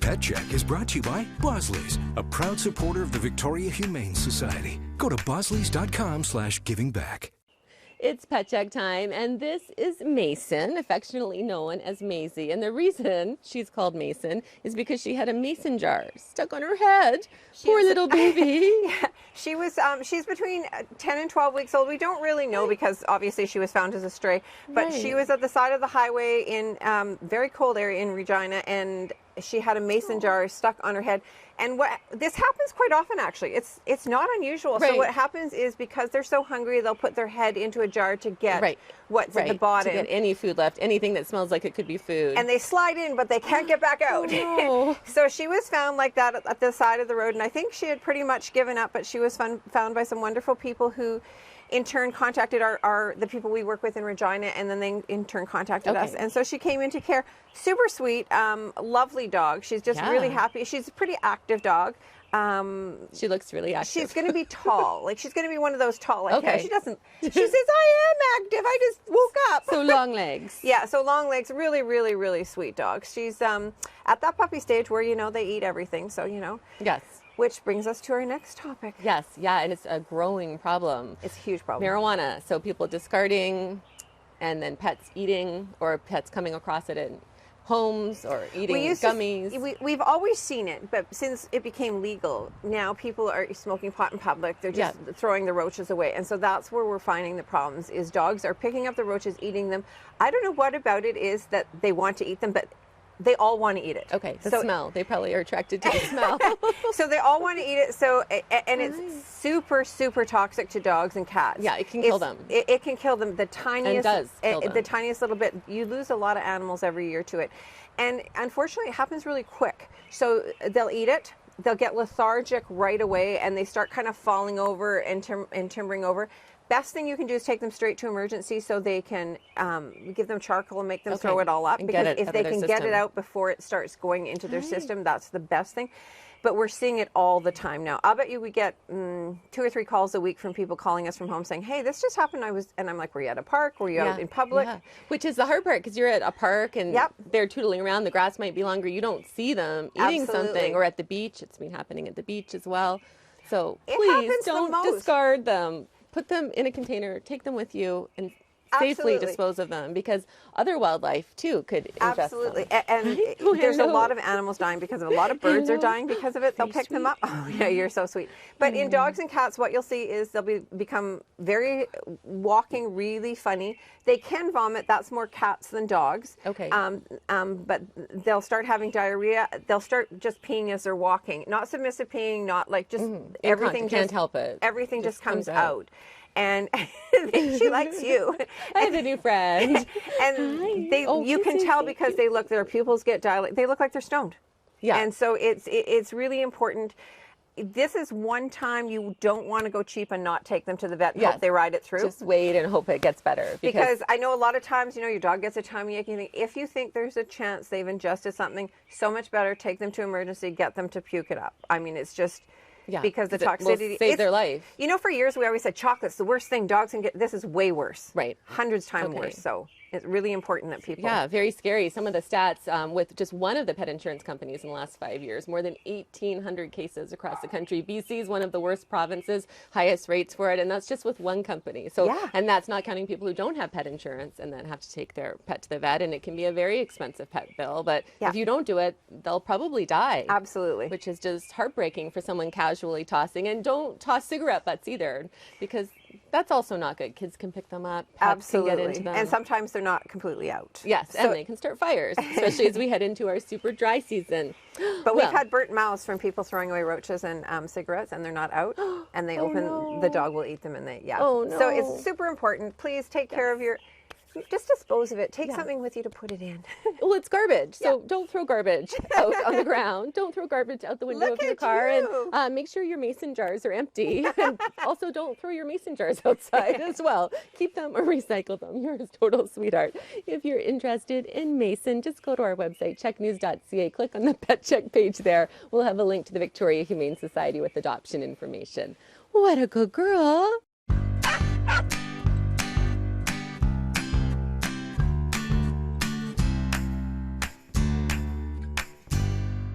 Pet Check is brought to you by Bosley's, a proud supporter of the Victoria Humane Society. Go to bosleys.com/givingback. It's Pet Check time, and this is Mason, affectionately known as Maisie. And the reason she's called Mason is because she had a mason jar stuck on her head. Poor little baby. Yeah, she was. She's between 10 and 12 weeks old. We don't really know because obviously she was found as a stray. But she was at the side of the highway in very cold area in Regina, and she had a mason jar stuck on her head. And this happens quite often, actually. It's not unusual. So what happens is because they're so hungry, they'll put their head into a jar to get what's at the bottom. To get any food left, anything that smells like it could be food. And they slide in, but they can't get back out. Oh, no. So she was found like that at the side of the road. And I think she had pretty much given up, but she was found by some wonderful people who in turn contacted the people we work with in Regina, and then they in turn contacted us. And so she came into care. Super sweet, lovely dog. She's just really happy. She's a pretty active dog. She looks really active. She's going to be tall. Like, she's going to be one of those tall. Like, she doesn't. She says, "I am active. I just woke up." So long legs. Yeah. So long legs. Really, really, really sweet dog. She's at that puppy stage where they eat everything. So Yes. Which brings us to our next topic. Yes. Yeah. And it's a growing problem. It's a huge problem. Marijuana. So people discarding, and then pets eating, or pets coming across it in homes or eating gummies. We've always seen it, but since it became legal, now people are smoking pot in public. They're just throwing the roaches away. And so that's where we're finding the problems is dogs are picking up the roaches, eating them. I don't know what about it is that they want to eat them, but they all want to eat it. Okay, the smell. They probably are attracted to the smell. So they all want to eat it. So, and it's super, super toxic to dogs and cats. Yeah, it can kill them. It can kill them. The tiniest, and does kill them. The tiniest little bit. You lose a lot of animals every year to it. And unfortunately, it happens really quick. So they'll eat it. They'll get lethargic right away, and they start kind of falling over and timbering over. Best thing you can do is take them straight to emergency so they can give them charcoal and make them throw it all up. Because if they can get it out before it starts going into their system, that's the best thing. But we're seeing it all the time now. I'll bet you we get 2 or 3 calls a week from people calling us from home saying, "Hey, this just happened." And I'm like, "Were you at a park? Were you out in public?" Yeah. Which is the hard part because you're at a park and they're tootling around. The grass might be longer. You don't see them eating something. Or at the beach. It's been happening at the beach as well. So please don't discard them. Put them in a container, take them with you, and safely dispose of them because other wildlife too could ingest them. And there's a lot of animals dying because of it. A lot of birds are dying because of it. They'll pick them up. Oh yeah, you're so sweet. But in dogs and cats, what you'll see is they'll become walking really funny. They can vomit. That's more cats than dogs. Okay. But they'll start having diarrhea. They'll start just peeing as they're walking. Not submissive peeing. Not like just everything. Can't help it. Everything just comes out. And she likes you. I have a new friend. And you can tell because their pupils get dilated. They look like they're stoned. Yeah. And so it's really important. This is one time you don't want to go cheap and not take them to the vet and hope they ride it through. Just wait and hope it gets better. Because I know a lot of times, your dog gets a tummy ache. If you think there's a chance they've ingested something, so much better, take them to emergency, get them to puke it up. I mean, it's just... Yeah, because the toxicity will save their life. For years we always said chocolate's the worst thing dogs can get. This is way worse. Right. Hundreds times worse. So it's really important that people... Yeah, very scary. Some of the stats with just one of the pet insurance companies in the last 5 years, more than 1,800 cases across the country. BC is one of the worst provinces, highest rates for it, and that's just with one company. So, and that's not counting people who don't have pet insurance and then have to take their pet to the vet, and it can be a very expensive pet bill. But if you don't do it, they'll probably die. Absolutely. Which is just heartbreaking for someone casually tossing. And don't toss cigarette butts either, because that's also not good. Kids can pick them up. Pets can get into them. And sometimes they're not completely out. Yes, and they can start fires, especially as we head into our super dry season. But we've had burnt mouths from people throwing away roaches and cigarettes, and they're not out, and they the dog will eat them, and So it's super important. Please take care of your... Just dispose of it. Take something with you to put it in. Well, it's garbage, so don't throw garbage out on the ground. Don't throw garbage out the window of your car. And make sure your mason jars are empty. And also, don't throw your mason jars outside as well. Keep them or recycle them. You're a total sweetheart. If you're interested in mason, just go to our website, checknews.ca. Click on the Pet Check page there. We'll have a link to the Victoria Humane Society with adoption information. What a good girl.